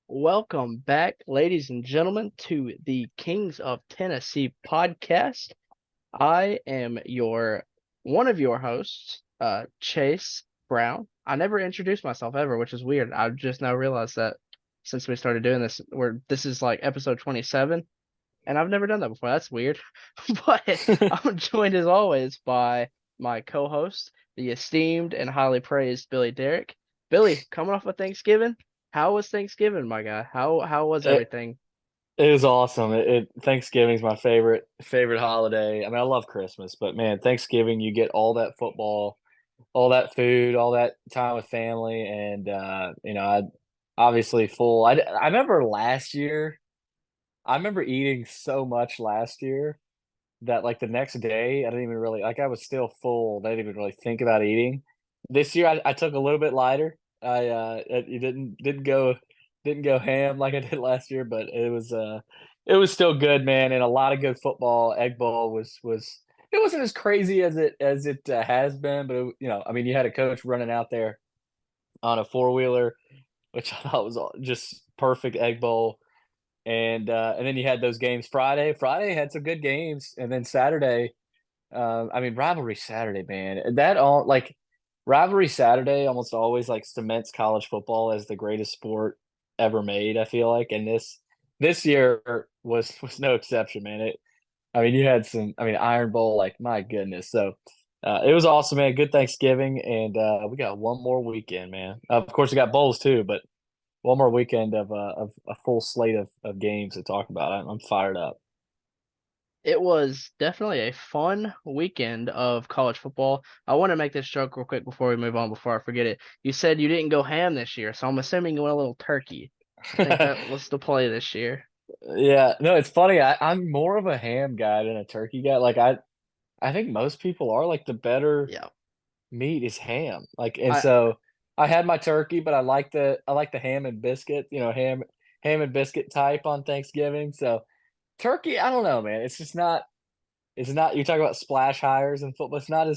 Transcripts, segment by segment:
Welcome back, ladies and gentlemen, to the Kings of Tennessee podcast. I am your one of your hosts, Chase Brown. I never introduced myself ever, which is weird. I've just now realized that since we started doing this, where this is like episode 27, and I've never done that before. That's weird. But I'm joined as always by my co-host, the esteemed and highly praised Billy Derrick. Billy, coming off of Thanksgiving, how was Thanksgiving, my guy? How was It, everything? it was awesome. Thanksgiving's my favorite holiday. I mean, I love Christmas, but man, Thanksgiving you get all that football, all that food, all that time with family, and I obviously full. I remember last year. I remember eating so much last year that like the next day I didn't even really like. I was still full. I didn't even really think about eating. This year I took a little bit lighter. You didn't go ham like I did last year, but it was still good, man, and a lot of good football. Egg Bowl was it wasn't as crazy as it has been, but I mean, you had a coach running out there on a four wheeler, which I thought was just perfect Egg Bowl, and then you had those games Friday. Friday had some good games, and then Saturday. I mean, rivalry Saturday, man. That all like rivalry Saturday almost always like cements college football as the greatest sport ever made. I feel like, and this year was no exception, man. I mean, you had some. I mean, Iron Bowl, like my goodness. So it was awesome, man. Good Thanksgiving, and we got one more weekend, man. Of course, we got bowls too, but one more weekend of a full slate of games to talk about. I'm fired up. It was definitely a fun weekend of college football. I want to make this joke real quick before we move on, before I forget it. You said you didn't go ham this year, so I'm assuming you went a little turkey. I think that was the play this year. Yeah, no, it's funny. I'm more of a ham guy than a turkey guy. Like I think most people are like the better Yeah. meat is ham. Like, and I so I had my turkey, but I like the ham and biscuit, ham and biscuit type on Thanksgiving. So turkey, I don't know, man. It's not you talk about splash hires and football. It's not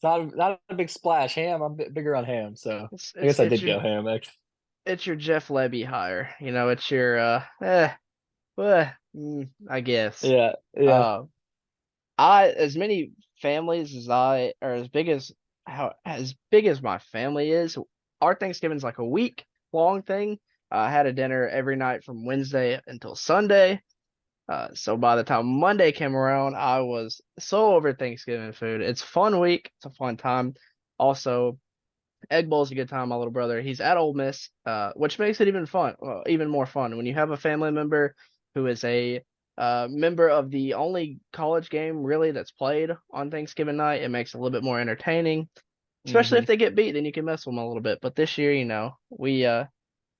a big splash. Ham, I'm a bit bigger on ham. So it's I it's guess I it's did your go ham actually. it's your Jeff Levy hire. It's your I guess. Yeah, yeah. Uh I as many families as I or as big as my family is, our Thanksgiving's like a week long thing. I had a dinner every night from Wednesday until Sunday. So by the time Monday came around, I was so over Thanksgiving food. It's a fun week. It's a fun time. Also, Egg Bowl's a good time. My little brother, he's at Ole Miss, which makes it even more fun when you have a family member who is a member of the only college game really that's played on Thanksgiving night. It makes it a little bit more entertaining, especially if Hmm. they get beat. Then you can mess with them a little bit. But this year, we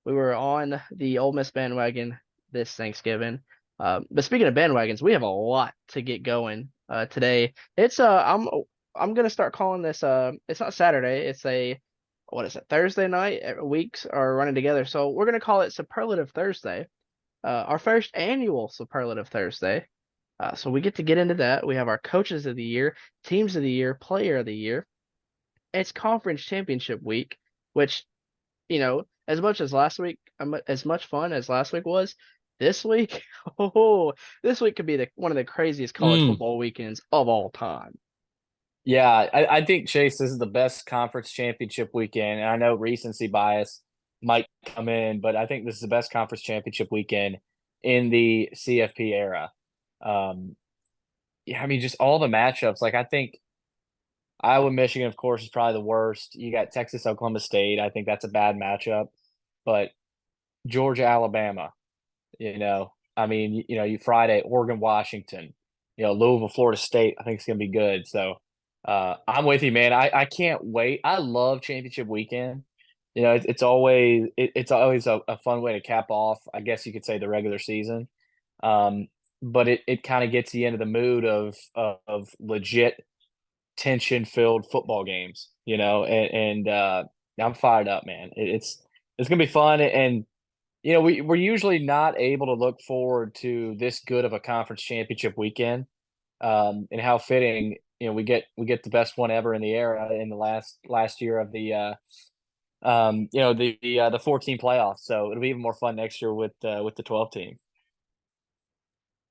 were on the Ole Miss bandwagon this Thanksgiving. But speaking of bandwagons, we have a lot to get going today. I'm gonna start calling this it's not Saturday, it's a what is it, Thursday night? Weeks are running together. So we're gonna call it Superlative Thursday. Our first annual Superlative Thursday. So we get into that. We have our coaches of the year, teams of the year, player of the year. It's conference championship week, which as much as last week, as much fun as last week was, this week, oh, this week could be the one of the craziest college Mm. football weekends of all time. Yeah, I think Chase, this is the best conference championship weekend. And I know recency bias might come in, but I think this is the best conference championship weekend in the CFP era. Um, yeah, I mean, just all the matchups. Like, I think Iowa, Michigan, of course, is probably the worst. You got Texas, Oklahoma State. I think that's a bad matchup. But Georgia, Alabama, I mean, you Friday, Oregon, Washington, Louisville, Florida State. I think it's going to be good. So I'm with you, man. I can't wait. I love championship weekend. It's always a fun way to cap off, I guess you could say, the regular season. Um, but it kind of gets you into the mood of legit tension filled football games, and I'm fired up, man. It's gonna be fun, and we're usually not able to look forward to this good of a conference championship weekend, and how fitting, we get the best one ever in the era in the last year of the the 14 playoffs. So it'll be even more fun next year with the 12 team.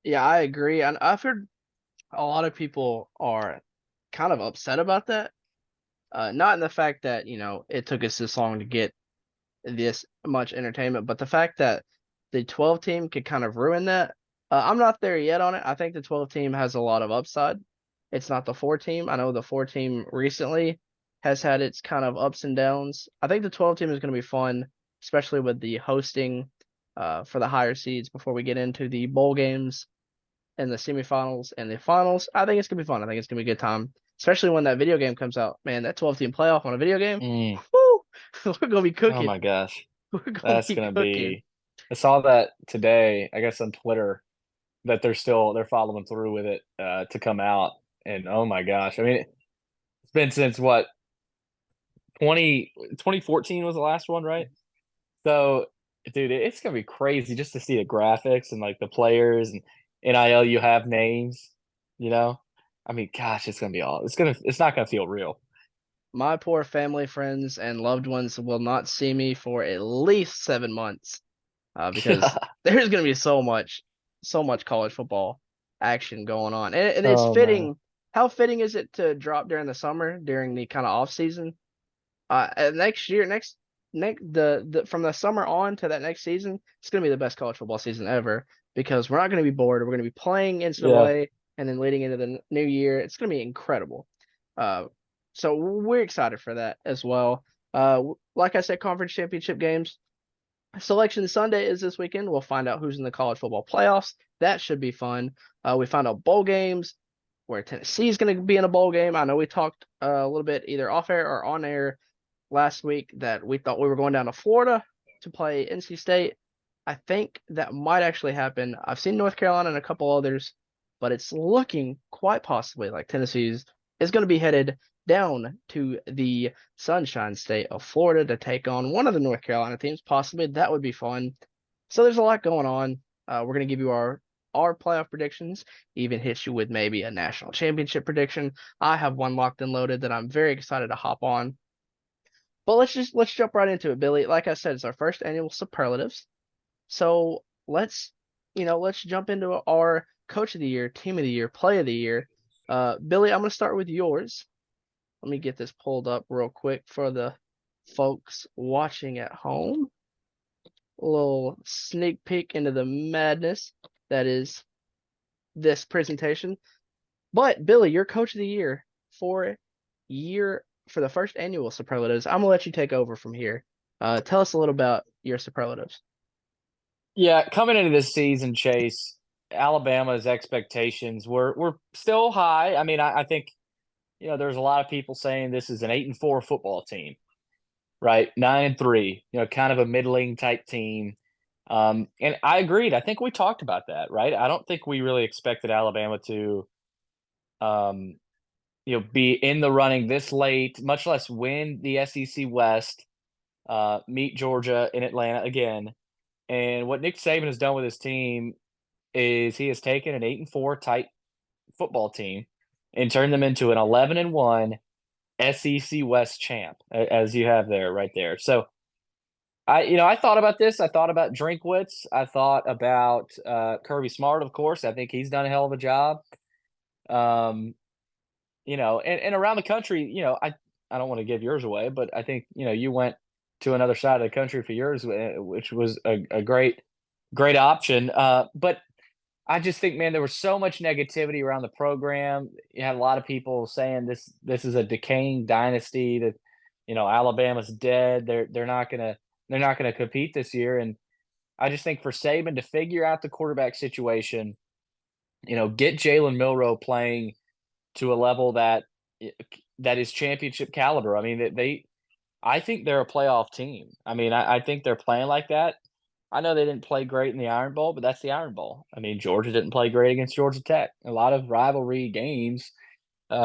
Yeah, I agree. And I've heard a lot of people are kind of upset about that. Not in the fact that, it took us this long to get this much entertainment, but the fact that the 12 team could kind of ruin that. I'm not there yet on it. I think the 12 team has a lot of upside. It's not the 4 team. I know the 4 team recently has had its kind of ups and downs. I think the 12 team is going to be fun, especially with the hosting for the higher seeds before we get into the bowl games and the semifinals and the finals. I think it's going to be fun. I think it's going to be a good time, especially when that video game comes out. Man, that 12 team playoff on a video game, Mm. whoo, we're going to be Oh cooking. my gosh. We're gonna That's be gonna cooking. be I saw that today, I guess on Twitter, that they're following through with it to come out. And oh my gosh. I mean, it's been since what 2014 was the last one, right? So, dude, it's gonna be crazy just to see the graphics and like the players and NIL. You have names, you know. I mean, gosh, it's not gonna feel real. My poor family, friends, and loved ones will not see me for at least 7 months, because there's gonna be so much college football action going on, and it's Oh man. fitting. How fitting is it to drop during the summer, during the kind of off season? Next year, next the from the summer on to that next season, it's gonna be the best college football season ever because we're not gonna be bored. We're gonna be playing Yeah. NCAA, and then leading into the new year, it's gonna be incredible. Uh, so we're excited for that as well. Like I said, conference championship games. Selection Sunday is this weekend. We'll find out who's in the college football playoffs. That should be fun. We found out bowl games where Tennessee is going to be in a bowl game. I know we talked a little bit either off air or on air last week that we thought we were going down to Florida to play NC State. I think that might actually happen. I've seen North Carolina and a couple others, but it's looking quite possibly like Tennessee's is going to be headed down to the Sunshine State of Florida to take on one of the North Carolina teams. Possibly that would be fun. So there's a lot going on. We're going to give you our playoff predictions, even hit you with maybe a national championship prediction. I have one locked and loaded that I'm very excited to hop on. But let's jump right into it, Billy. Like I said, it's our first annual superlatives. So let's jump into our coach of the year, team of the year, play of the year. Billy, I'm gonna start with yours. Let me get this pulled up real quick for the folks watching at home. A little sneak peek into the madness that is this presentation. But Billy, your coach of the year for year for the first annual superlatives. I'm gonna let you take over from here. Tell us a little about your superlatives. Yeah, coming into this season, Chase, Alabama's expectations were still high. I mean, I think there's a lot of people saying this is an 8-4 football team, right? 9-3, kind of a middling type team. And I agreed. I think we talked about that, right? I don't think we really expected Alabama to, um, be in the running this late, much less win the SEC West, meet Georgia in Atlanta again. And what Nick Saban has done with his team is he has taken an 8-4 tight football team and turned them into an 11-1 SEC West champ, as you have there, right there. So I thought about this. I thought about Drinkwitz. I thought about Kirby Smart, of course. I think he's done a hell of a job. Um, and around the country, I don't want to give yours away, but I think you went to another side of the country for yours, which was a great option. But I just think, man, there was so much negativity around the program. You had a lot of people saying this is a decaying dynasty, that Alabama's dead. They're not gonna compete this year. And I just think for Saban to figure out the quarterback situation, get Jalen Milroe playing to a level that is championship caliber. I mean, I think they're a playoff team. I mean, I think they're playing like that. I know they didn't play great in the Iron Bowl, but that's the Iron Bowl. I mean, Georgia didn't play great against Georgia Tech. A lot of rivalry games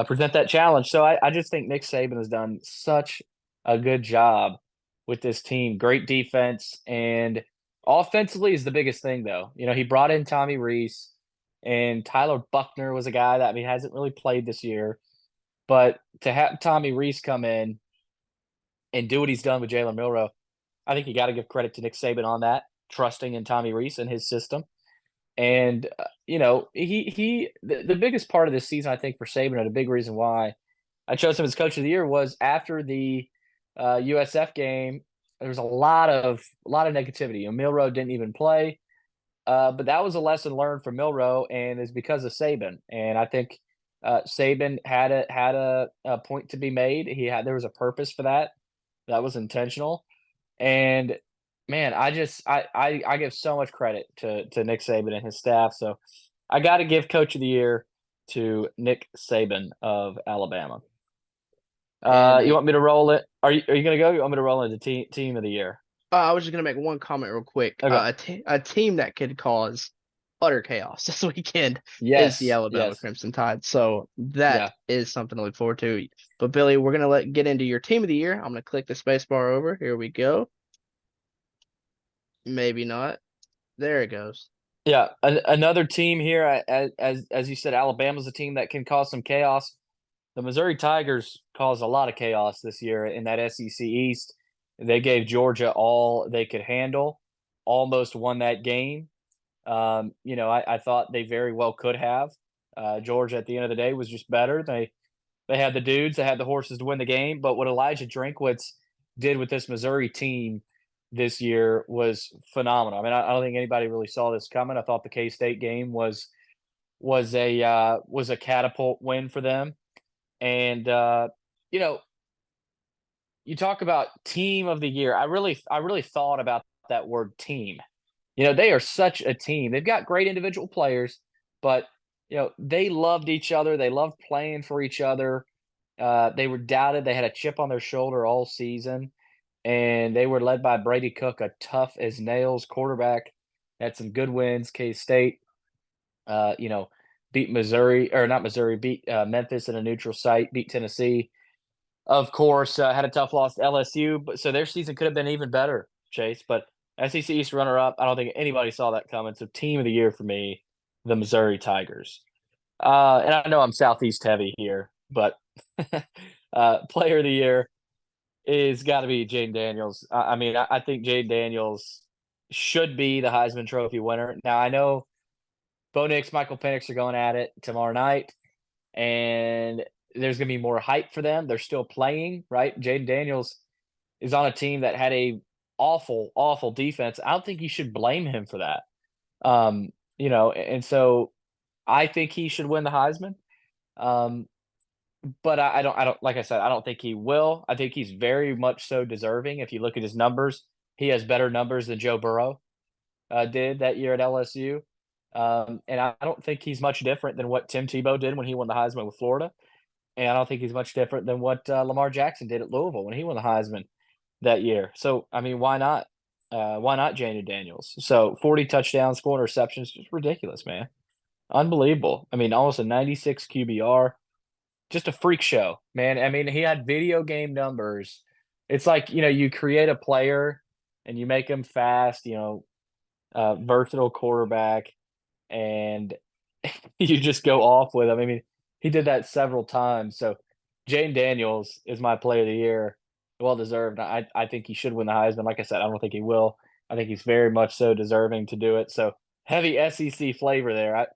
present that challenge. So I just think Nick Saban has done such a good job with this team. Great defense, and offensively is the biggest thing, though. He brought in Tommy Reese, and Tyler Buckner was a guy that, I mean, hasn't really played this year. But to have Tommy Reese come in and do what he's done with Jalen Milroe, I think you got to give credit to Nick Saban on that, trusting in Tommy Rees and his system. And the biggest part of this season, I think, for Saban, and a big reason why I chose him as coach of the year was after the USF game. There was a lot of negativity. Milroe didn't even play, but that was a lesson learned from Milroe, and is because of Saban. And I think Saban had a point to be made. There was a purpose for that. That was intentional. And man, I give so much credit to Nick Saban and his staff. So I got to give Coach of the Year to Nick Saban of Alabama. And You want me to roll it? Are you gonna go? You want me to roll into team of the year? I was just gonna make one comment real quick. Okay. A team that could cause utter chaos this weekend is the Yes. Alabama Yes. Crimson Tide. So that Yeah. is something to look forward to. But Billy, we're gonna get into your team of the year. I'm gonna click the space bar over. Here we go. Maybe not. There it goes. Yeah. Another team here, as you said, Alabama's a team that can cause some chaos. The Missouri Tigers caused a lot of chaos this year in that SEC East. They gave Georgia all they could handle, almost won that game. I thought they very well could have. Georgia at the end of the day was just better. They had the dudes, they had the horses to win the game. But what Elijah Drinkwitz did with this Missouri team this year was phenomenal. I mean, I don't think anybody really saw this coming. I thought the K State game was a catapult win for them. And you know, you talk about team of the year. I really thought about that word team. They are such a team. They've got great individual players, but they loved each other. They loved playing for each other. They were doubted. They had a chip on their shoulder all season, and they were led by Brady Cook, a tough as nails quarterback. Had some good wins. K State, uh, you know, beat Missouri, or not Missouri, beat Memphis in a neutral site. Beat Tennessee, of course. Had a tough loss to LSU, but so their season could have been even better, Chase. But SEC East runner up, I don't think anybody saw that coming. So team of the year for me, the Missouri Tigers. And I know I'm Southeast heavy here, but player of the year is got to be Jaden Daniels. I mean, I think Jaden Daniels should be the Heisman Trophy winner. Now I know Bo Nix, Michael Penix are going at it tomorrow night, and there's going to be more hype for them. They're still playing, right? Jaden Daniels is on a team that had a awful, awful defense. I don't think you should blame him for that. And so I think he should win the Heisman. Um, but I don't, like I said, I don't think he will. I think he's very much so deserving. If you look at his numbers, he has better numbers than Joe Burrow did that year at LSU. And I don't think he's much different than what Tim Tebow did when he won the Heisman with Florida. And I don't think he's much different than what Lamar Jackson did at Louisville when he won the Heisman that year. So, I mean, why not? Why not Jaden Daniels? So 40 touchdowns, 4 interceptions, just ridiculous, man. Unbelievable. I mean, almost a 96 QBR. Just a freak show, man. I mean, he had video game numbers. It's like, you create a player and you make him fast, versatile quarterback, and you just go off with him. I mean, he did that several times. So Jane Daniels is my player of the year. Well deserved. I think he should win the Heisman. Like I said, I don't think he will. I think he's very much so deserving to do it. So heavy SEC flavor there.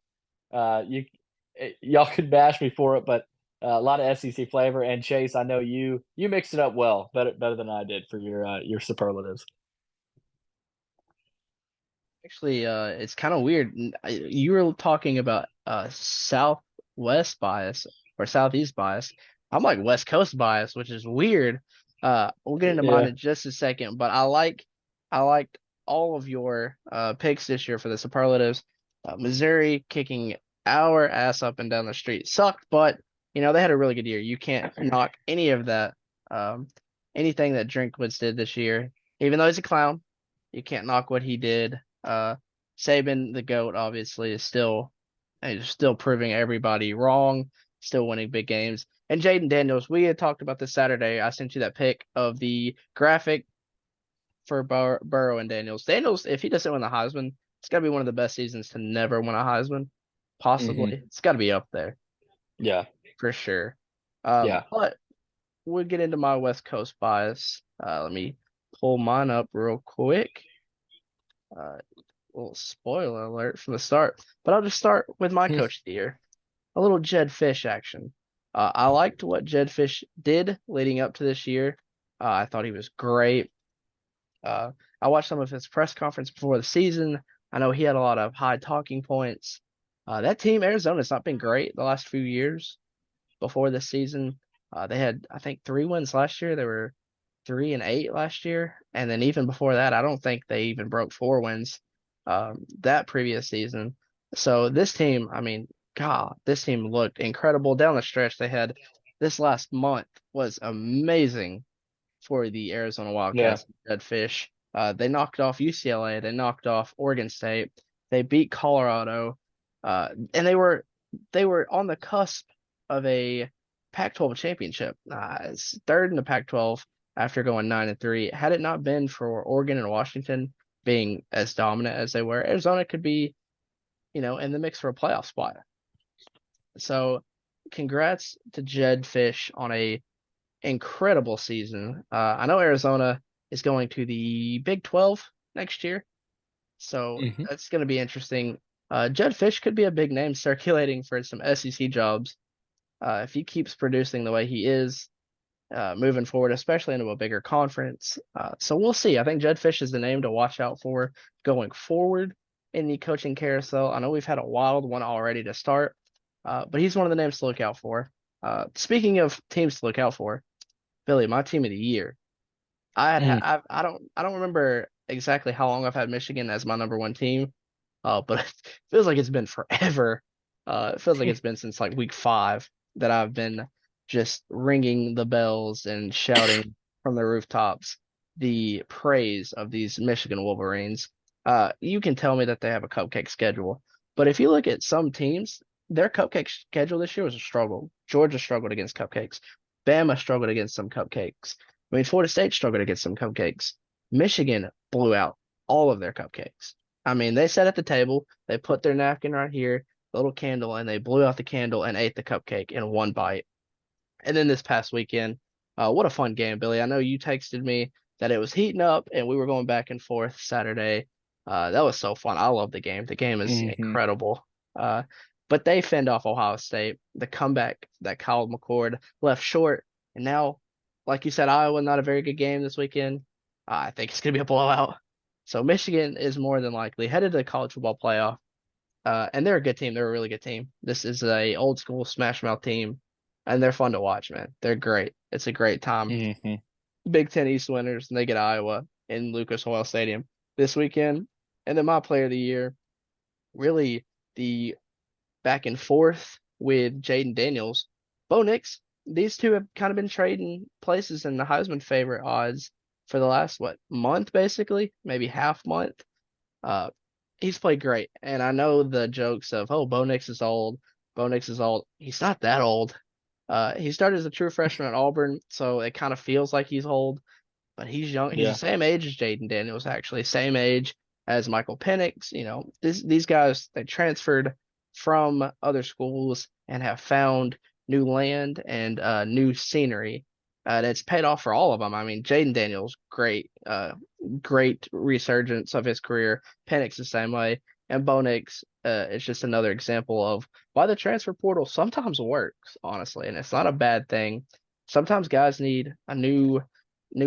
Y'all could bash me for it, but a lot of SEC flavor. And Chase, I know you mixed it up well, better than I did for your superlatives. Actually, it's kind of weird. You were talking about Southwest bias or Southeast bias. I'm like West Coast bias, which is weird. We'll get into mine Yeah. in just a second, but I liked all of your picks this year for the superlatives. Missouri kicking our ass up and down the street sucked, but they had a really good year. You can't knock any of that. Um, Anything that Drinkwitz did this year, even though he's a clown, you can't knock what he did. Saban, the GOAT, obviously is still proving everybody wrong, still winning big games. And Jaden Daniels, we had talked about this Saturday. I sent you that pic of the graphic for Burrow and Daniels. Daniels, if he doesn't win the Heisman, it's got to be one of the best seasons to never win a Heisman. Possibly, Hmm. it's got to be up there Yeah. for sure. Yeah. But we'll get into my West Coast bias. Let me pull mine up real quick. Uh, little spoiler alert from the start, but I'll just start with my coach of the year. A little Jed Fish action. I liked what Jed Fish did leading up to this year. I thought he was great. Uh, I watched some of his press conference before the season. I know he had a lot of high talking points. That team, Arizona's not been great the last few years before this season. They had, I think, 3 wins last year. They were 3-8 last year, and then even before that, I don't think they even broke 4 wins that previous season. So this team, I mean, God, this team looked incredible down the stretch. They had this last month was amazing for the Arizona Yeah, Wildcats, Red Fish. They knocked off UCLA. They knocked off Oregon State. They beat Colorado, and they were on the cusp of a Pac-12 championship. It's third in the Pac-12 after going 9-3. Had it not been for Oregon and Washington being as dominant as they were, Arizona could be, in the mix for a playoff spot. So, congrats to Jed Fish on a incredible season. I know Arizona is going to the Big 12 next year, so hmm that's going to be interesting. Jed Fish could be a big name circulating for some SEC jobs if he keeps producing the way he is moving forward, especially into a bigger conference. So we'll see. I think Jed Fish is the name to watch out for going forward in the coaching carousel. I know we've had a wild one already to start, but he's one of the names to look out for. Speaking of teams to look out for, Billy, my team of the year. mm. I don't remember exactly how long I've had Michigan as my number one team, but it feels like it's been forever. It feels like it's been since like week 5 that I've been just ringing the bells and shouting from the rooftops the praise of these Michigan Wolverines. You can tell me that they have a cupcake schedule, but if you look at some teams, their cupcake schedule this year was a struggle. Georgia struggled against cupcakes. Bama struggled against some cupcakes. I mean, Florida State struggled against some cupcakes. Michigan blew out all of their cupcakes. I mean, they sat at the table, they put their napkin right here, the little candle, and they blew out the candle and ate the cupcake in one bite. And then this past weekend, what a fun game, Billy. I know you texted me that it was heating up and we were going back and forth Saturday. That was so fun. I love the game. The game is hmm incredible. Uh, but they fend off Ohio State. The comeback that Kyle McCord left short. And now, like you said, Iowa, not a very good game this weekend. I think it's going to be a blowout. So Michigan is more than likely headed to the college football playoff. And they're a good team. They're a really good team. This is a old school Smash Mouth team, and they're fun to watch, man. They're great. It's a great time. hmm Big Ten East winners, and they get Iowa in Lucas Oil Stadium this weekend. And then my player of the year, really the back and forth with Jaden Daniels, Bo Nix. These two have kind of been trading places in the Heisman favorite odds for the last month, basically, maybe half month. Uh, he's played great, and I know the jokes of Bo Nix is old. Bo Nix is old. He's not that old. He started as a true freshman at Auburn, so it kind of feels like he's old, but he's young. He's the Yeah. same age as Jaden Daniels, actually, same age as Michael Penix. These guys they transferred from other schools and have found new land and new scenery. And it's paid off for all of them. I mean, Jaden Daniels, great resurgence of his career. Penix the same way, and Bo Nix is just another example of why the transfer portal sometimes works, honestly, and it's not a bad thing. Sometimes guys need a new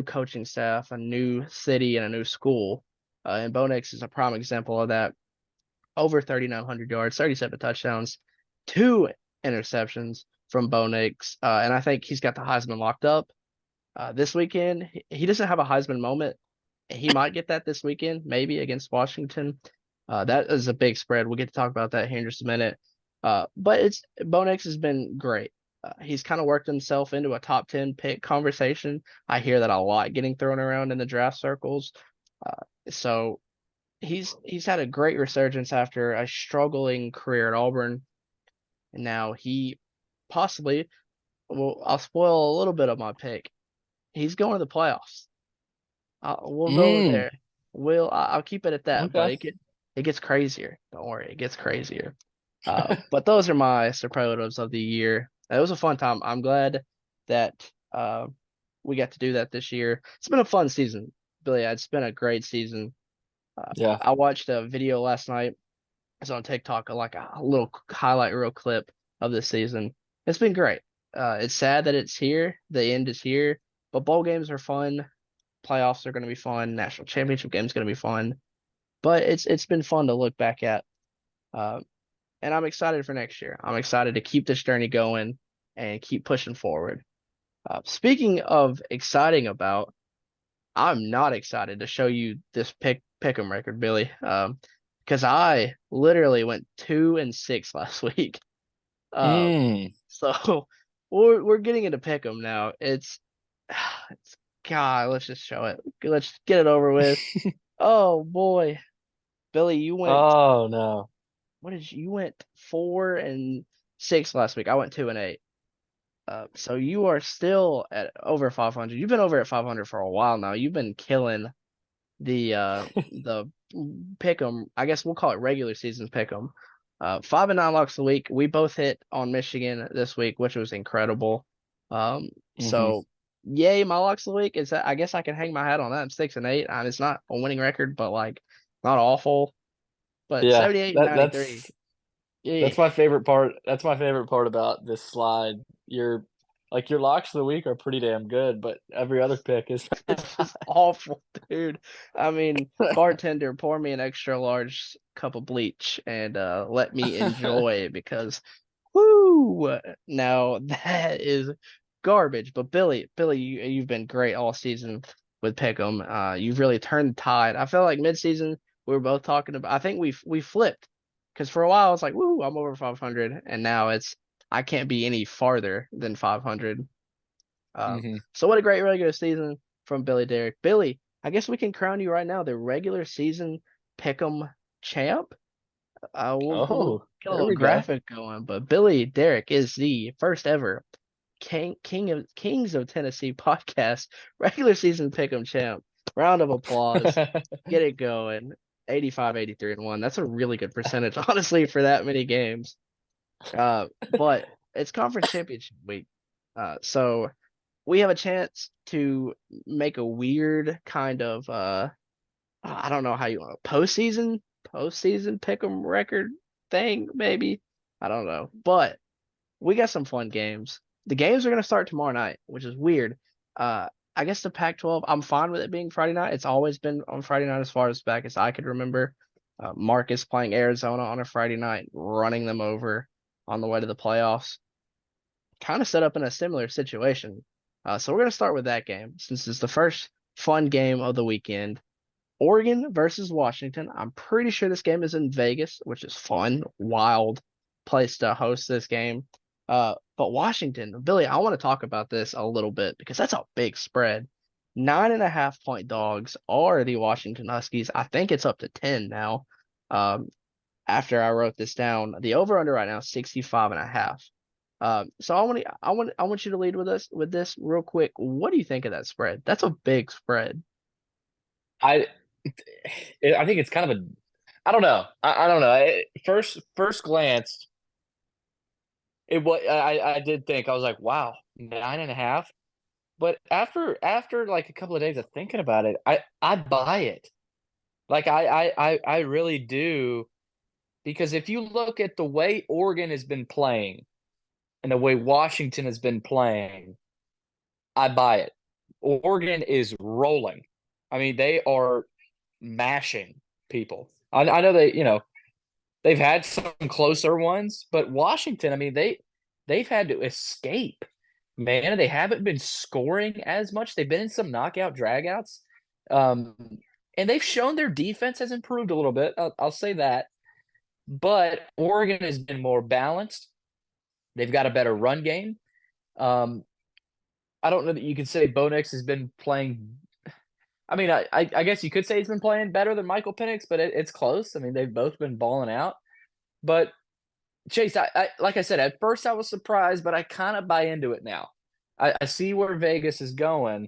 coaching staff, a new city, and a new school. And Bo Nix is a prime example of that. Over 3,900 yards, 37 touchdowns, 2 interceptions from Bo Nix. And I think he's got the Heisman locked up. This weekend, he doesn't have a Heisman moment. He might get that this weekend, maybe against Washington. That is a big spread. We'll get to talk about that here in just a minute. But Bo Nix has been great. He's kind of worked himself into a top 10 pick conversation. I hear that a lot getting thrown around in the draft circles. So he's had a great resurgence after a struggling career at Auburn, and now he possibly, well, I'll spoil a little bit of my pick. He's going to the playoffs. We'll go Mm. there. I'll keep it at that, but Okay. it gets crazier. Don't worry, it gets crazier. But those are my superlatives of the year. It was a fun time. I'm glad that Uh, we got to do that this year. It's been a fun season, Billy. It's been a great season. Yeah. I watched a video last night. It's on TikTok, like a little highlight reel clip of this season. It's been great. It's sad that it's here. The end is here, but bowl games are fun. Playoffs are going to be fun. National championship game is going to be fun. But it's been fun to look back at. Uh, and I'm excited for next year. I'm excited to keep this journey going and keep pushing forward. Speaking of exciting about, I'm not excited to show you this pick'em record, Billy. Because I literally went 2-6 last week. Um, Mm. so we're getting into pick'em now. It's God, let's just show it. Let's get it over with. Oh boy, Billy, you went. Oh no. What did you went 4-6 last week? I went 2-8. So you are still at over 500. You've been over at 500 for a while now. You've been killing the pick'em. I guess we'll call it regular season pick'em. 5-9 locks a week. We both hit on Michigan this week, which was incredible. Hmm. So yay, my locks a week. Is that I guess I can hang my hat on that. I'm 6-8. It's not a winning record, but like not awful. But Yeah, 78 and that 93. that's Yeah. that's my favorite part. That's my favorite part about this slide. Your locks of the week are pretty damn good, but every other pick is It's just awful, dude. Bartender, pour me an extra large cup of bleach and let me enjoy it because whoo, now that is garbage. But Billy, you've been great all season with Pick'em. You've really turned the tide. I felt like midseason we were both talking about. I think we flipped because for a while it's like, woo, I'm over 500, and now it's I can't be any farther than 500. Hmm. So what a great regular season from Billy Derrick. Billy, I guess we can crown you right now the regular season Pick'em champ. We'll Oh, get a there little we go. graphic going, but Billy Derrick is the first ever King of Kings of Tennessee podcast regular season Pick'em champ. Round of applause. Get it going. 85, 83, and 1. That's a really good percentage, honestly, for that many games. But it's conference championship week. So we have a chance to make a weird kind of I don't know how you want postseason pick 'em record thing, maybe. I don't know. But we got some fun games. The games are gonna start tomorrow night, which is weird. Uh I guess the Pac-12, I'm fine with it being Friday night. It's always been on Friday night as far as back as I could remember. Marcus playing Arizona on a Friday night, running them over on the way to the playoffs, kind of set up in a similar situation. So we're going to start with that game since it's the first fun game of the weekend. Oregon versus Washington. I'm pretty sure this game is in Vegas, which is fun, wild place to host this game. But Washington, Billy, I want to talk about this a little bit because that's a big spread. 9.5 point dogs are the Washington Huskies. I think it's up to 10 now. Um, after I wrote this down, the over under right now is 65 and a half. So I want you to lead with us with this real quick. What do you think of that spread? That's a big spread. I I think it's kind of a I don't know. I don't know. First glance, I did think I was like, wow, 9.5. But after like a couple of days of thinking about it, I buy it. Like I really do because if you look at the way Oregon has been playing and the way Washington has been playing, I buy it. Oregon is rolling. I mean, they are mashing people. I know they've had some closer ones, but Washington, I mean, they've had to escape. Man, they haven't been scoring as much. They've been in some knockout dragouts. Um, and they've shown their defense has improved a little bit. I'll say that. But Oregon has been more balanced. They've got a better run game. Um, I don't know that you could say Bo Nix has been playing. I mean, I guess you could say he's been playing better than Michael Penix, but it's close. I mean, they've both been balling out. But Chase, I like I said, at first I was surprised, but I kind of buy into it now. I see where Vegas is going.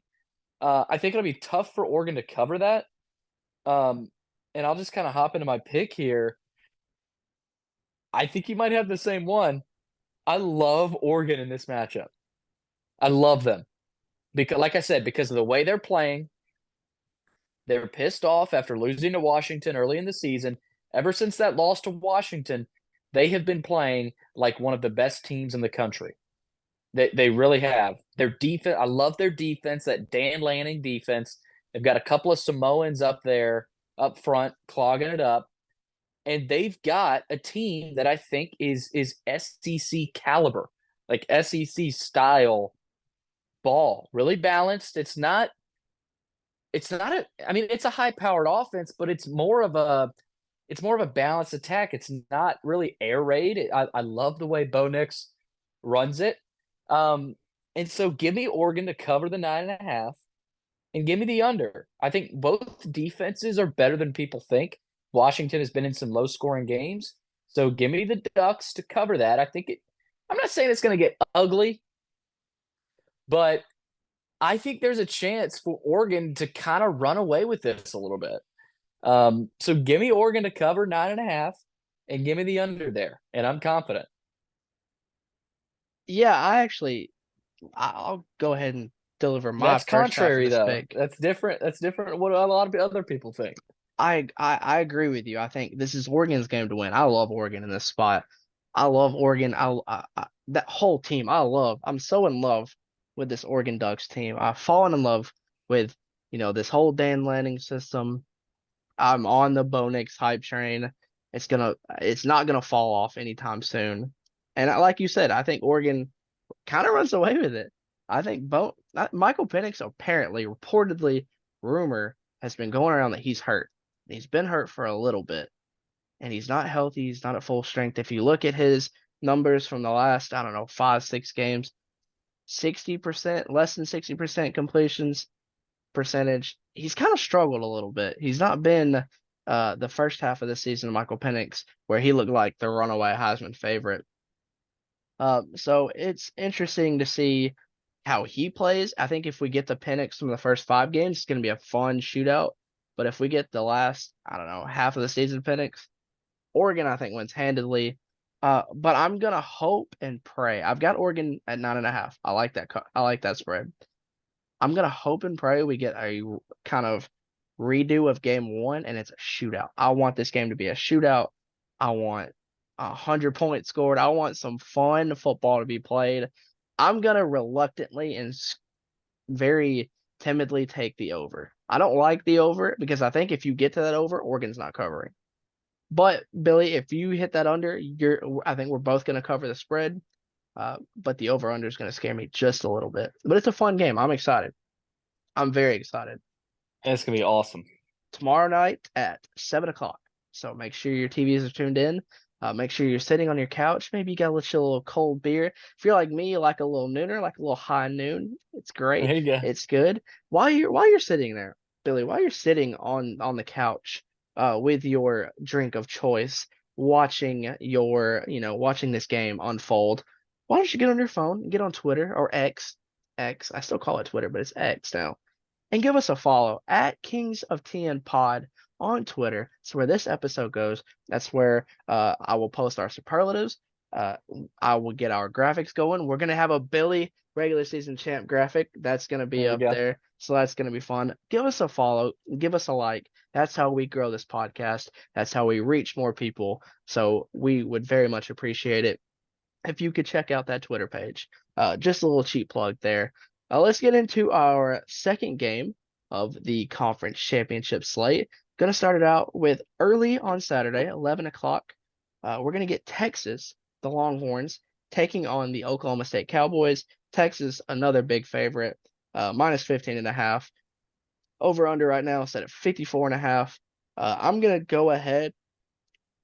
I think it'll be tough for Oregon to cover that. Um, and I'll just kind of hop into my pick here. I think you might have the same one. I love Oregon in this matchup. I love them. because, like I said, because of the way they're playing, they're pissed off after losing to Washington early in the season. Ever since that loss to Washington, they have been playing like one of the best teams in the country. They really have. Their defense, I love their defense, that Dan Lanning defense. They've got a couple of Samoans up there up front clogging it up, and they've got a team that I think is SEC caliber, like SEC style ball. Really balanced. It's not a I mean it's a high powered offense, but it's more of a balanced attack. It's not really air raid. I love the way Bo Nix runs it. Um, and so give me Oregon to cover the 9.5 and give me the under. I think both defenses are better than people think. Washington has been in some low scoring games. So give me the Ducks to cover that. I'm not saying it's going to get ugly, but I think there's a chance for Oregon to kind of run away with this a little bit. So give me Oregon to cover 9.5 and give me the under there. And I'm confident. Yeah, I'll go ahead and deliver my That's first half of contrary this though. pick. That's different. That's different what a lot of other people think. I agree with you. I think this is Oregon's game to win. I love Oregon in this spot. I love Oregon. That whole team. I'm so in love with this Oregon Ducks team. I've fallen in love with, this whole Dan Lanning system. I'm on the Bo Nix hype train. It's not gonna fall off anytime soon. And like you said, I think Oregon kind of runs away with it. I think Michael Penix apparently, reportedly, rumor has been going around that he's hurt. He's been hurt for a little bit, and he's not healthy. He's not at full strength. If you look at his numbers from the last, I don't know, 5, 6 games, 60%, less than 60% completions percentage. He's kind of struggled a little bit. He's not been the first half of the season, Michael Penix, where he looked like the runaway Heisman favorite. So it's interesting to see how he plays. I think if we get the Penix from the first 5 games, it's going to be a fun shootout. But if we get the last, I don't know, half of the season Penix, Oregon, I think, wins handedly. But I'm gonna hope and pray. I've got Oregon at 9.5. I like that. I like that spread. I'm gonna hope and pray we get a kind of redo of game one and it's a shootout. I want this game to be a shootout. I want 100 points scored. I want some fun football to be played. I'm gonna reluctantly and very timidly take the over. I don't like the over because I think if you get to that over, Oregon's not covering. But Billy, if you hit that under, I think we're both gonna cover the spread. But the over under is gonna scare me just a little bit. But it's a fun game. I'm excited. I'm very excited. And it's gonna be awesome. Tomorrow night at 7 o'clock. So make sure your TVs are tuned in. Make sure you're sitting on your couch. Maybe you got a little cold beer. If you're like me, you like a little nooner, like a little high noon. It's great. There you go. It's good. While you're sitting there, Billy, while you're sitting on the couch, with your drink of choice, watching this game unfold, why don't you get on your phone, get on Twitter or X. I still call it Twitter, but it's X now, and give us a follow at Kings of TN Pod on Twitter. That's where this episode goes. That's where I will post our superlatives. Uh, I will get our graphics going. We're gonna have a Billy regular season champ graphic that's gonna be There you up go. there, so that's gonna be fun. Give us a follow, give us a like. That's how we grow this podcast. That's how we reach more people. So we would very much appreciate it if you could check out that Twitter page. Just a little cheap plug there. Let's get into our second game of the conference championship slate. Going to start it out with early on Saturday, 11 o'clock. We're going to get Texas, the Longhorns, taking on the Oklahoma State Cowboys. Texas, another big favorite, minus 15.5. Over under right now set at 54.5. I'm going to go ahead.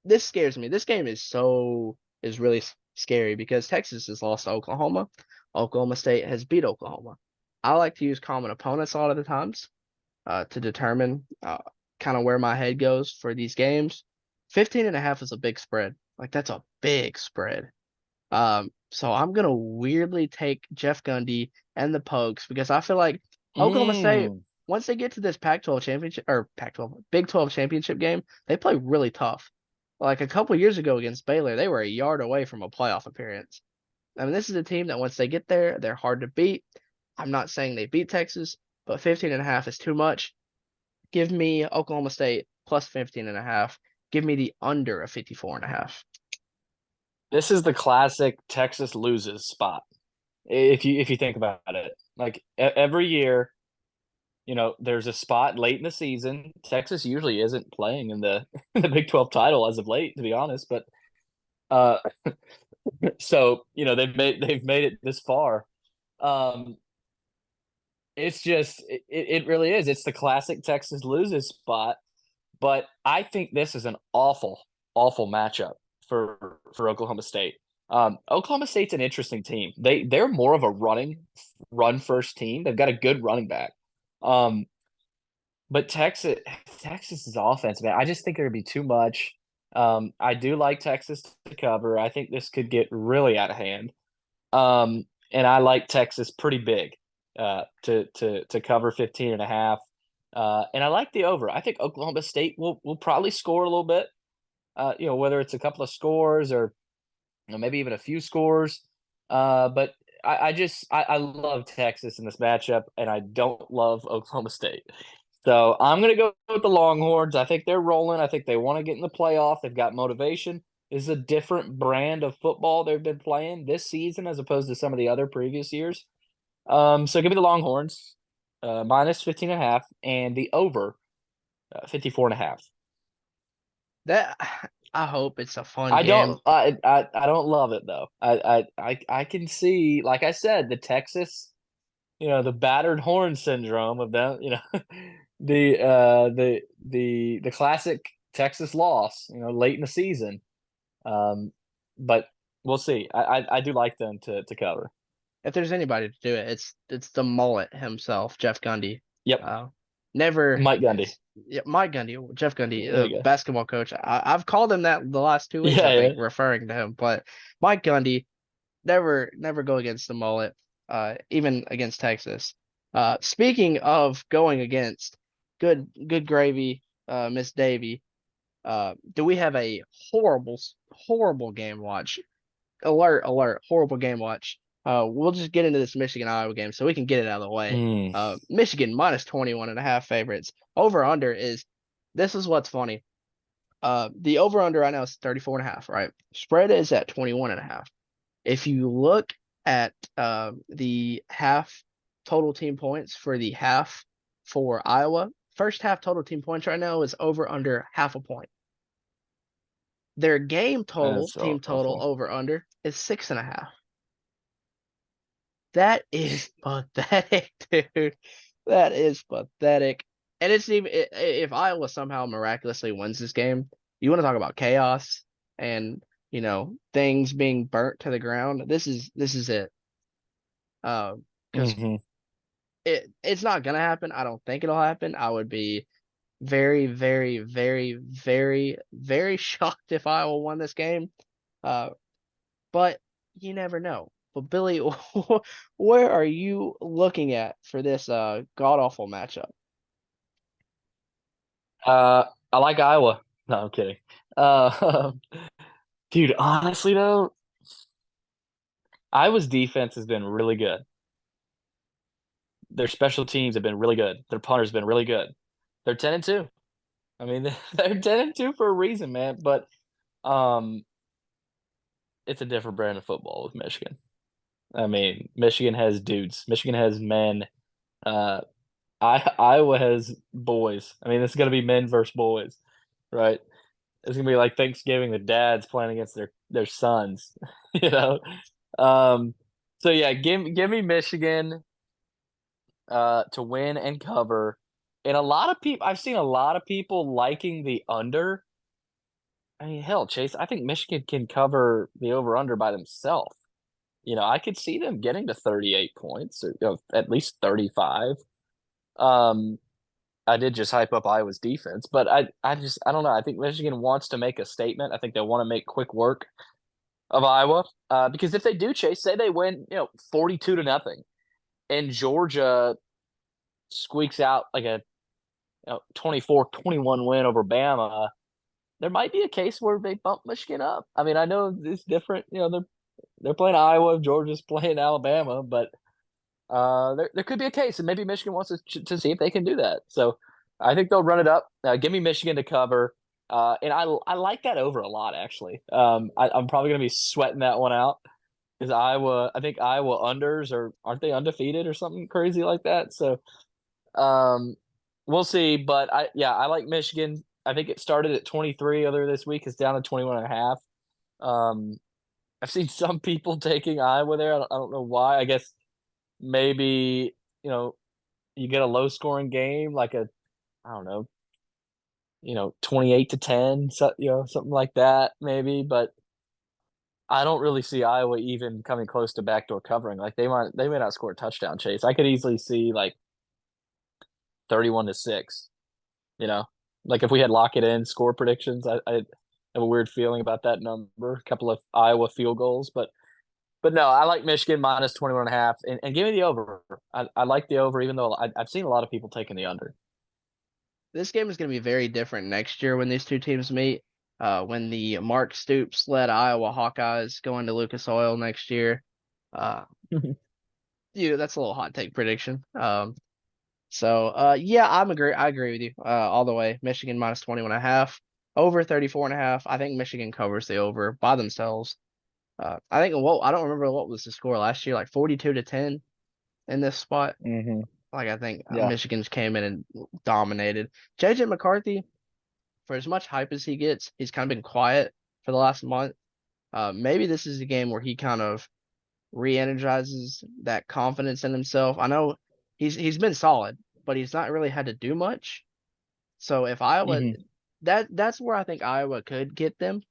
This scares me. This game is really scary because Texas has lost to Oklahoma. Oklahoma State has beat Oklahoma. I like to use common opponents a lot of the times to determine kind of where my head goes for these games. 15.5 is a big spread. Like that's a big spread. So I'm gonna weirdly take Jeff Gundy and the Pokes because I feel like Oklahoma State, Mm. once they get to this Pac-12 championship or Pac-12 Big 12 championship game, they play really tough. Like a couple years ago against Baylor, they were a yard away from a playoff appearance. I mean, this is a team that once they get there, they're hard to beat. I'm not saying they beat Texas, but 15.5 is too much. Give me Oklahoma State plus 15.5. Give me the under of 54.5. This is the classic Texas loses spot. If you think about it, like every year, there's a spot late in the season. Texas usually isn't playing in the the Big 12 title as of late, to be honest. But uh, so they've made it this far. Um, it's just it really is. It's the classic Texas loses spot. But I think this is an awful, awful matchup for Oklahoma State. Oklahoma State's an interesting team. They're more of a run first team. They've got a good running back. Um, but Texas's offense, man, I just think there'd be too much. I do like Texas to cover. I think this could get really out of hand. And I like Texas pretty big to cover 15.5. And I like the over. I think Oklahoma State will probably score a little bit. Whether it's a couple of scores or maybe even a few scores. But I love Texas in this matchup, and I don't love Oklahoma State. So I'm gonna go with the Longhorns. I think they're rolling. I think they want to get in the playoff. They've got motivation. This is a different brand of football they've been playing this season as opposed to some of the other previous years. So give me the Longhorns, minus 15.5, and the over 54.5. That I hope it's a fun I game. don't I don't love it though. I can see, like I said, the Texas, the battered horn syndrome of them, the classic Texas loss, late in the season. Um, but we'll see. I do like them to cover. If there's anybody to do it, it's the mullet himself, Jeff Gundy. Yep, Uh, never, Mike Gundy. yeah, Mike Gundy, Jeff Gundy, There you go. basketball coach. I've called him that the last 2 weeks, I Yeah, think, yeah. referring to him. But Mike Gundy, never go against the mullet, even against Texas. Speaking of going against, good gravy, Miss Davy. Do we have a horrible game watch? Alert, horrible game watch. We'll just get into this Michigan Iowa game so we can get it out of the way. Mm, Michigan minus 21.5 favorites. Over under is this is what's funny. The over under right now is 34.5, right? Spread is at 21.5. If you look at the half total team points for the half for Iowa, first half total team points right now is over under half a point. Their game total, that's team total awful. over under is 6.5. That is pathetic, dude. That is pathetic. And it's even if Iowa somehow miraculously wins this game, you want to talk about chaos and things being burnt to the ground. This is it. Because Hmm. it's not gonna happen. I don't think it'll happen. I would be very, very, very, very, very shocked if Iowa won this game. Uh, but you never know. But Billy, where are you looking at for this god awful matchup? I like Iowa. No, I'm kidding. Uh, dude, honestly though, Iowa's defense has been really good. Their special teams have been really good. Their punter's been really good. They're 10-2. I mean, they're 10-2 for a reason, man. But um, it's a different brand of football with Michigan. I mean, Michigan has dudes. Michigan has men. Uh, Iowa has boys. I mean, it's going to be men versus boys, right? It's going to be like Thanksgiving. The dads playing against their sons, you know. Um, so yeah, give me Michigan to win and cover. And a lot of people, I've seen a lot of people liking the under. I mean, hell, Chase, I think Michigan can cover the over under by themselves. I could see them getting to 38 points or at least 35. Um, I did just hype up Iowa's defense, but I don't know. I think Michigan wants to make a statement. I think they want to make quick work of Iowa because if they do, Chase, say they win, 42-0, and Georgia squeaks out like a 24-21 win over Bama, there might be a case where they bump Michigan up. I mean, I know it's different. They're playing Iowa, Georgia's playing Alabama, but there could be a case, and maybe Michigan wants to see if they can do that. So I think they'll run it up. Give me Michigan to cover, and I like that over a lot actually. I'm probably going to be sweating that one out because Iowa. I think Iowa unders or aren't they undefeated or something crazy like that. So um, we'll see. But I like Michigan. I think it started at 23 other this week. It's down to 21 and a half. Um, I've seen some people taking Iowa there. I don't know why. I guess maybe you know you get a low scoring game like a I don't know 28-10, so, something like that maybe. But I don't really see Iowa even coming close to backdoor covering. Like they may not score a touchdown chase. I could easily see like 31-6. You know, like if we had lock it in score predictions, I have a weird feeling about that number. A couple of Iowa field goals, but no, I like Michigan minus 21 and a half, and give me the over. I like the over, even though I've seen a lot of people taking the under. This game is going to be very different next year when these two teams meet. When the Mark Stoops led Iowa Hawkeyes go into Lucas Oil next year. Uh, that's a little hot take prediction. Yeah, I agree with you all the way. Michigan minus 21 and a half, over 34 and a half. I think Michigan covers the over by themselves. I don't remember what was the score last year, like 42-10 in this spot. Mm-hmm. Like I think Yeah. Michigan's came in and dominated. JJ McCarthy, for as much hype as he gets, he's kind of been quiet for the last month. Maybe this is a game where he kind of re-energizes that confidence in himself. I know he's been solid, but he's not really had to do much. So if Iowa, Mm-hmm. that's where I think Iowa could get them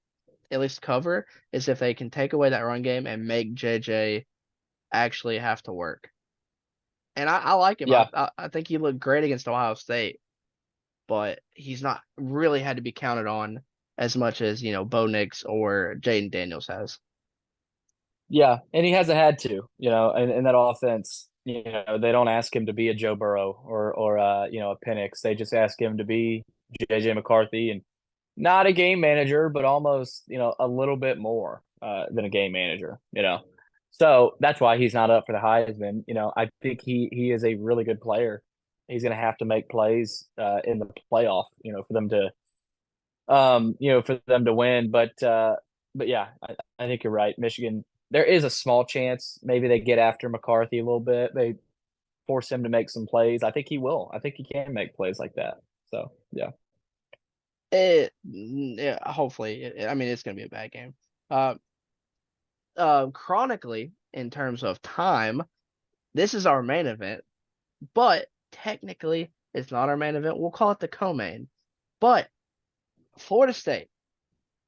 at least cover is if they can take away that run game and make JJ actually have to work. And I like him. Yeah. I think he looked great against Ohio State, but he's not really had to be counted on as much as Bo Nix or Jaden Daniels has. Yeah. And he hasn't had to, in that offense, they don't ask him to be a Joe Burrow or a Penix. They just ask him to be JJ McCarthy and not a game manager, but almost, a little bit more than a game manager. So that's why he's not up for the Heisman. I think he is a really good player. He's going to have to make plays in the playoff, for them to win. But yeah, I think you're right. Michigan, there is a small chance maybe they get after McCarthy a little bit. They force him to make some plays. I think he will. I think he can make plays like that. So yeah. Yeah, hopefully. I mean, it's going to be a bad game. Uh, Chronically, in terms of time, this is our main event, but technically, it's not our main event. We'll call it the co-main. But Florida State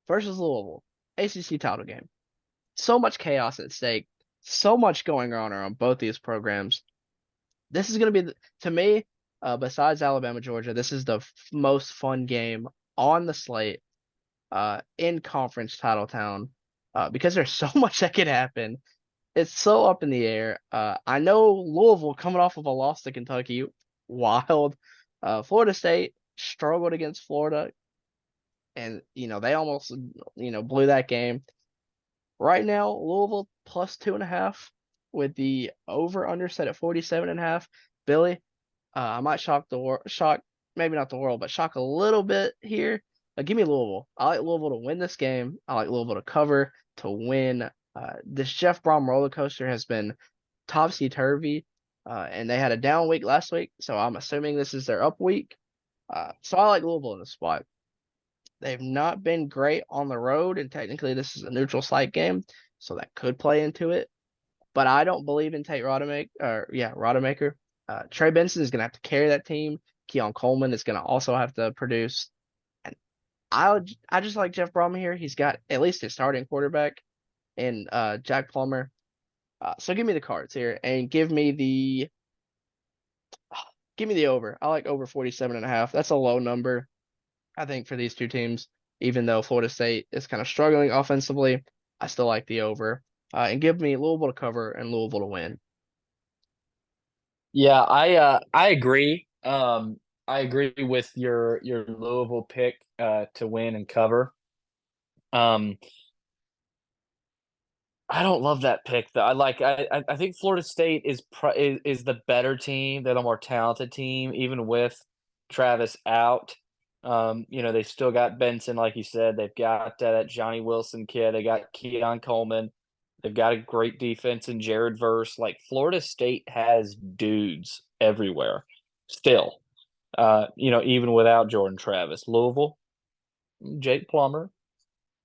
versus Louisville, ACC title game. So much chaos at stake, so much going on both these programs. This is going to be, to me, besides Alabama, Georgia, this is the most fun game on the slate in conference title town because there's so much that could happen. It's so up in the air. I know Louisville coming off of a loss to Kentucky, wild. Florida State struggled against Florida, and they almost blew that game. Right now, Louisville plus 2.5 with the over under set at 47.5. Billy, I might shock maybe not the world, but shock a little bit here. Give me Louisville. I like Louisville to win this game. I like Louisville to cover to win. This Jeff Brom roller coaster has been topsy turvy, and they had a down week last week, so I'm assuming this is their up week. So I like Louisville in the spot. They've not been great on the road, and technically this is a neutral site game, so that could play into it. But I don't believe in Tate Rodemaker. Rodemaker. Trey Benson is going to have to carry that team. Keon Coleman is going to also have to produce. And I just like Jeff Brom here. He's got at least his starting quarterback in Jack Plummer. So give me the cards here and give me the over. I like over 47.5. That's a low number, I think, for these two teams. Even though Florida State is kind of struggling offensively, I still like the over. And give me Louisville to cover and Louisville to win. Yeah, I agree. I agree with your Louisville pick to win and cover. Um, I don't love that pick though. I think Florida State is the better team. They're the more talented team, even with Travis out. They still got Benson, like you said. They've got that Johnny Wilson kid. They got Keon Coleman. They've got a great defense in Jared Verse. Like Florida State has dudes everywhere still. Even without Jordan Travis. Louisville, Jake Plummer,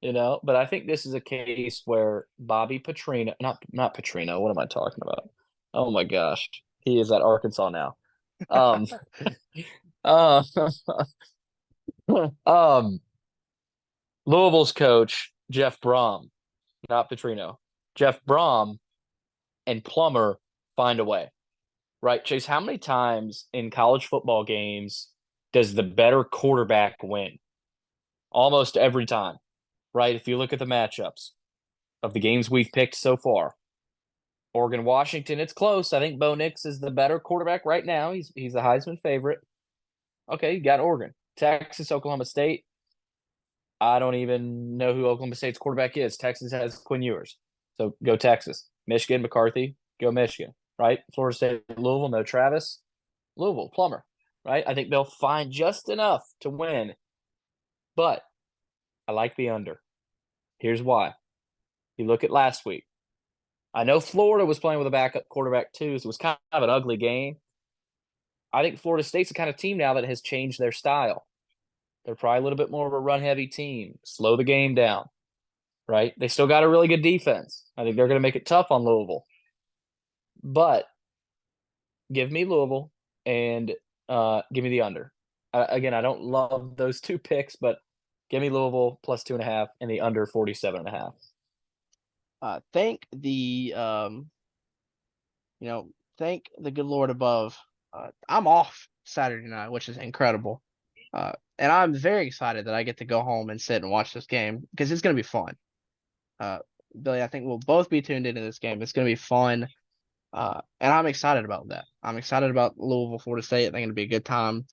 but I think this is a case where Bobby Petrino, not Petrino, what am I talking about? Oh my gosh. He is at Arkansas now. Um uh, um Louisville's coach, Jeff Brom, not Petrino. Jeff Brom and Plummer find a way. Right, Chase, how many times in college football games does the better quarterback win? Almost every time, right? If you look at the matchups of the games we've picked so far, Oregon, Washington, it's close. I think Bo Nix is the better quarterback right now. He's the Heisman favorite. Okay, you got Oregon, Texas, Oklahoma State. I don't even know who Oklahoma State's quarterback is. Texas has Quinn Ewers, so go Texas. Michigan, McCarthy, go Michigan. Right? Florida State, Louisville, no Travis. Louisville, Plummer. Right? I think they'll find just enough to win, but I like the under. Here's why. You look at last week. I know Florida was playing with a backup quarterback too, so it was kind of an ugly game. I think Florida State's the kind of team now that has changed their style. They're probably a little bit more of a run heavy team, slow the game down, right? They still got a really good defense. I think they're going to make it tough on Louisville. But give me Louisville and give me the under. Again, I don't love those two picks, but give me Louisville plus 2.5 and the under 47.5. Thank the you know, thank the good Lord above. I'm off Saturday night, which is incredible. And I'm very excited that I get to go home and sit and watch this game because it's going to be fun. Uh, Billy, I think we'll both be tuned into this game. It's going to be fun. And I'm excited about that. I'm excited about Louisville, Florida State. I think it'll be a good time.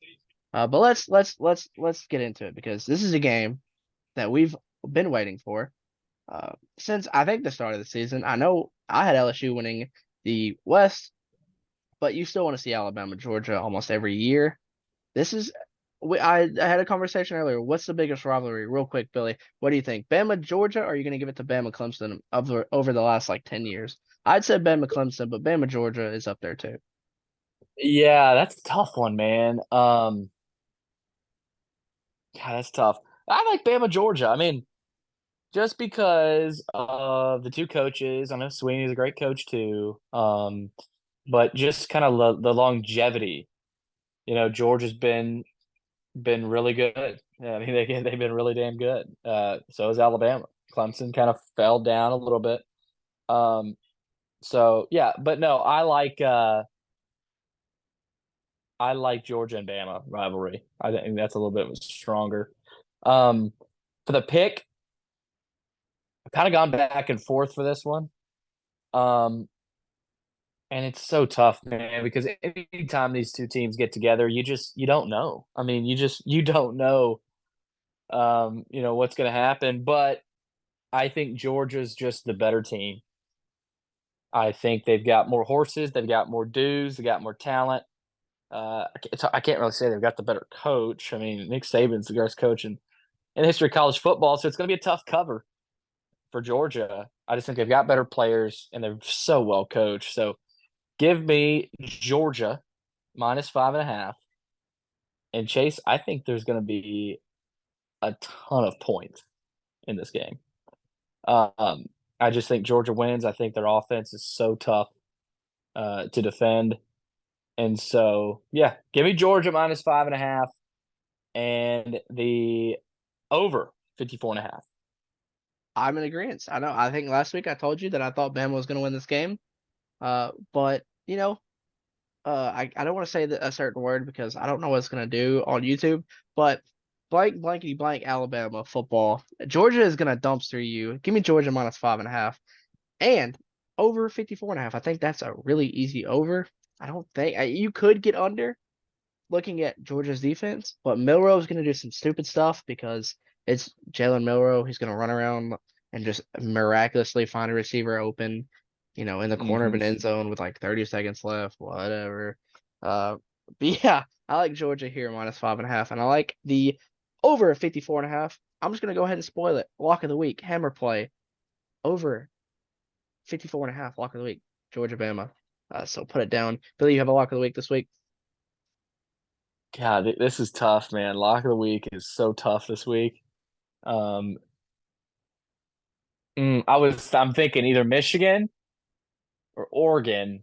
But let's get into it because this is a game that we've been waiting for since I think the start of the season. I know I had LSU winning the West, but you still want to see Alabama, Georgia almost every year. This is I had a conversation earlier. What's the biggest rivalry? Real quick, Billy. What do you think? Bama, Georgia, or are you going to give it to Bama, Clemson over the last like 10 years? I'd say Bama, Clemson, but Bama, Georgia is up there too. Yeah, that's a tough one, man. God, that's tough. I like Bama, Georgia. I mean, just because of the two coaches. I know Sweeney's a great coach too. But just kind of the longevity. Georgia's been really good. Yeah, I mean they've been really damn good. So is Alabama. Clemson kind of fell down a little bit. So yeah, but no, I like Georgia and Bama rivalry. I think that's a little bit stronger. Um, for the pick, I've kind of gone back and forth for this one. Um, and it's so tough, man, because anytime these two teams get together, you don't know. I mean, you don't know what's going to happen, but I think Georgia's just the better team. I think they've got more horses, they've got more dudes, they got more talent. I can't really say they've got the better coach. I mean, Nick Saban's the greatest coach in the history of college football, so it's going to be a tough cover for Georgia. I just think they've got better players and they're so well coached. So give me Georgia minus 5.5. And Chase, I think there's going to be a ton of points in this game. Um, I just think Georgia wins. I think their offense is so tough to defend. And so, yeah, give me Georgia minus 5.5 and the over 54.5. I'm in agreement. I know. I think last week I told you that I thought Bama was going to win this game. But I don't want to say a certain word because I don't know what it's going to do on YouTube. But blankety blank Alabama football. Georgia is going to dumpster you. Give me Georgia minus 5.5 and over 54.5. I think that's a really easy over. I don't think you could get under looking at Georgia's defense, but Milrow is going to do some stupid stuff because it's Jalen Milrow. He's going to run around and just miraculously find a receiver open, in the corner of Hmm. an end zone with like 30 seconds left, whatever. But yeah, I like Georgia here -5.5, and I like the over 54.5. I'm just gonna go ahead and spoil it. Lock of the week, hammer play over 54.5. Lock of the week, Georgia Bama. So put it down. Billy, you have a lock of the week this week. God, this is tough, man. Lock of the week is so tough this week. Um, I'm thinking either Michigan or Oregon.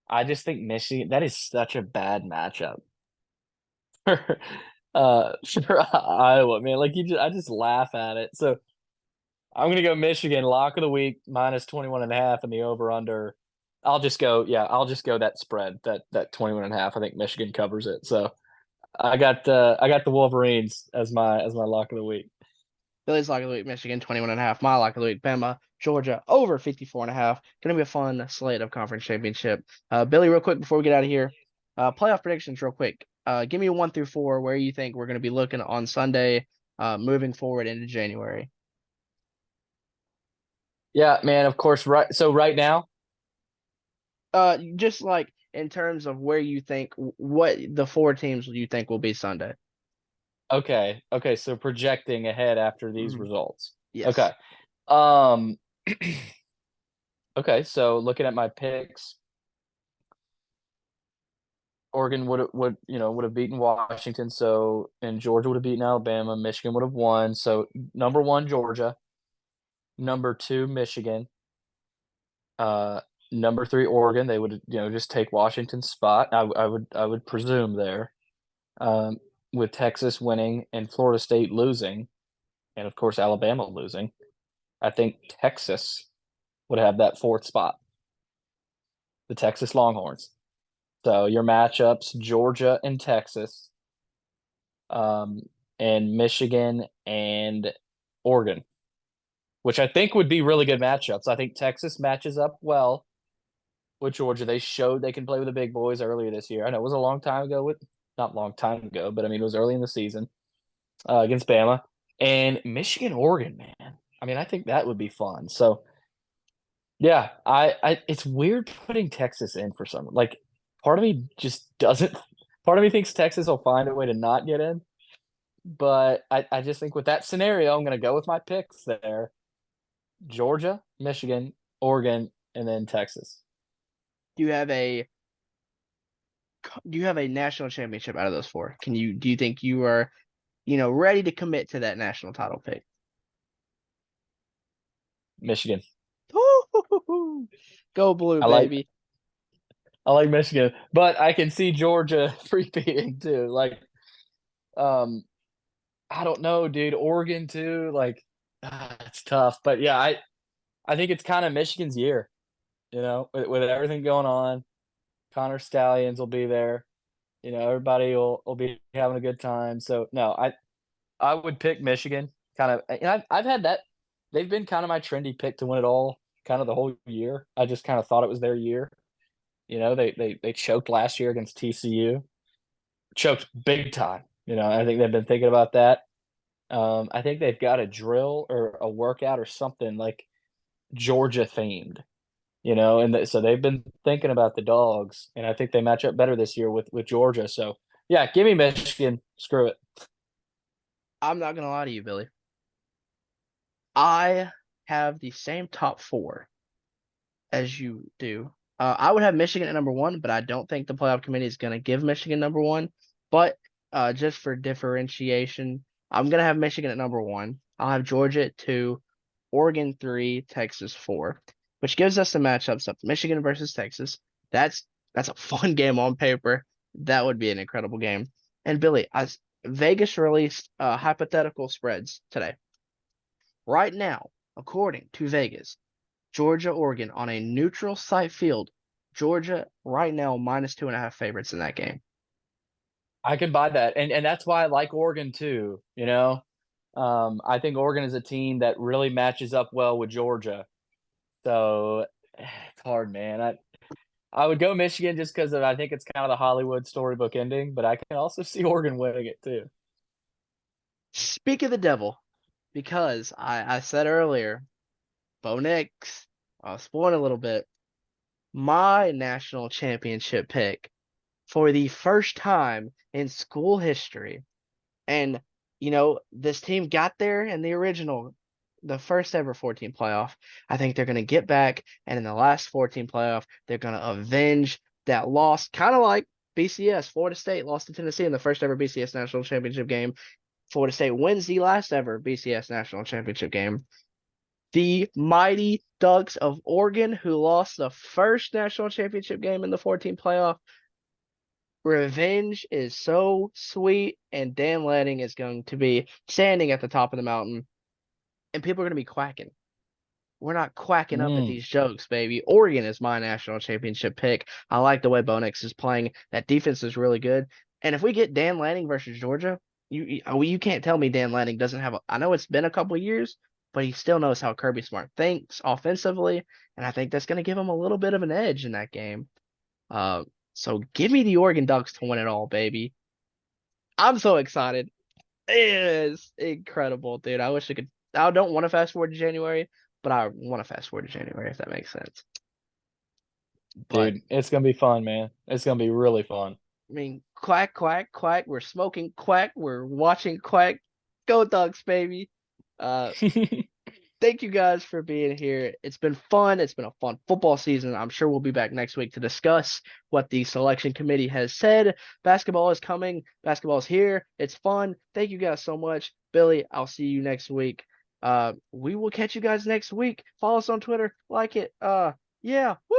I just think Michigan, that is such a bad matchup for Iowa, man. I just laugh at it. So I'm gonna go Michigan, lock of the week, -21.5 and the over under. I'll just go that spread, that 21.5. I think Michigan covers it. So I got the Wolverines as my lock of the week. Billy's lock of the week, Michigan 21.5. My lock of the week, Bama, Georgia over 54.5. Gonna be a fun slate of conference championship. Billy, real quick before we get out of here, playoff predictions, real quick. Give me 1 through 4 where you think we're gonna be looking on Sunday, moving forward into January. Yeah, man, of course, right. So right now, Just like in terms of where you think what the 4 teams you think will be Sunday. okay. Okay, so projecting ahead after these Mhm. results. Okay. Yes. Um okay, so looking at my picks, Oregon would have beaten Washington, so and Georgia would have beaten Alabama, Michigan would have won. So number 1 Georgia, number 2 Michigan, uh number 3 Oregon, they would, just take Washington's spot. I would presume there. Um with Texas winning and Florida State losing, and of course Alabama losing. I think Texas would have that 4th spot, the Texas Longhorns. So your matchups, Georgia and Texas, um, and Michigan and Oregon, which I think would be really good matchups. I think Texas matches up well with Georgia. They showed they can play with the big boys earlier this year. I know it was a long time ago with not long time ago, but I mean it was early in the season against Bama and Michigan, Oregon, man. I mean, I think that would be fun. So yeah, I it's weird putting Texas in for some like part of me just doesn't part of me thinks Texas will find a way to not get in, but I just think with that scenario, I'm gonna go with my picks there. Georgia, Michigan, Oregon, and then Texas. Do you have a do you have a national championship out of those 4? Do you think you are, ready to commit to that national title pick? Michigan. Go blue, I like baby. I like Michigan, but I can see Georgia repeating too. Um, I don't know, dude. Oregon too. It's tough, but yeah, I think it's kind of Michigan's year. With everything going on, Connor Stallions will be there. Everybody will be having a good time. So no, I would pick Michigan. Kind of, and I've had that. They've been kind of my trendy pick to win it all, kind of the whole year. I just kind of thought it was their year. They choked last year against TCU, choked big time. I think they've been thinking about that. I think they've got a drill or a workout or something like Georgia themed. So they've been thinking about the dogs, and I think they match up better this year with Georgia. So yeah, give me Michigan. Screw it. I'm not gonna lie to you, Billy. I have the same top 4 as you do. I would have Michigan at number 1, but I don't think the playoff committee is gonna give Michigan number 1. But just for differentiation, I'm gonna have Michigan at number 1. I'll have Georgia at 2, Oregon 3, Texas 4, which gives us the matchups of Michigan versus Texas. That's that's a fun game on paper. That would be an incredible game. And Billy, Vegas released hypothetical spreads today. Right now, according to Vegas, Georgia, Oregon on a neutral site field. Georgia right now -2.5 favorites in that game. I can buy that, and that's why I like Oregon too. I think Oregon is a team that really matches up well with Georgia. So it's hard, man. I would go Michigan just because I think it's kind of the Hollywood storybook ending, but I can also see Oregon winning it too. Speak of the devil. because I said earlier, Bo Nix, I was spoiling a little bit. My national championship pick for the first time in school history. And, this team got there in the original, the first ever 14 playoff. I think they're going to get back. And in the last 14 playoff, they're going to avenge that loss, kind of like BCS. Florida State lost to Tennessee in the first ever BCS national championship game. Florida State wins the last ever BCS national championship game. The mighty Ducks of Oregon, who lost the first national championship game in the 14 playoff. Revenge is so sweet, and Dan Lanning is going to be standing at the top of the mountain, and people are going to be quacking. We're not quacking up at Mm, these jokes, baby. Oregon is my national championship pick. I like the way Bo Nix is playing. That defense is really good. And if we get Dan Lanning versus Georgia, you can't tell me Dan Lanning doesn't have a. I know it's been a couple years, but he still knows how Kirby Smart thinks offensively, and I think that's going to give him a little bit of an edge in that game. Uh, so give me the Oregon Ducks to win it all, baby. I'm so excited. It is incredible, dude. I wish I could. I don't want to fast forward to January, but I want to fast forward to January if that makes sense. But dude, it's gonna be fun, man. It's gonna be really fun. I mean, quack, quack, quack. We're smoking quack. We're watching quack. Go Ducks, baby. Uh, thank you guys for being here. It's been fun. It's been a fun football season. I'm sure we'll be back next week to discuss what the selection committee has said. Basketball is coming. Basketball is here. It's fun. Thank you guys so much. Billy, I'll see you next week. We will catch you guys next week. Follow us on Twitter. Like it. Yeah. Woo!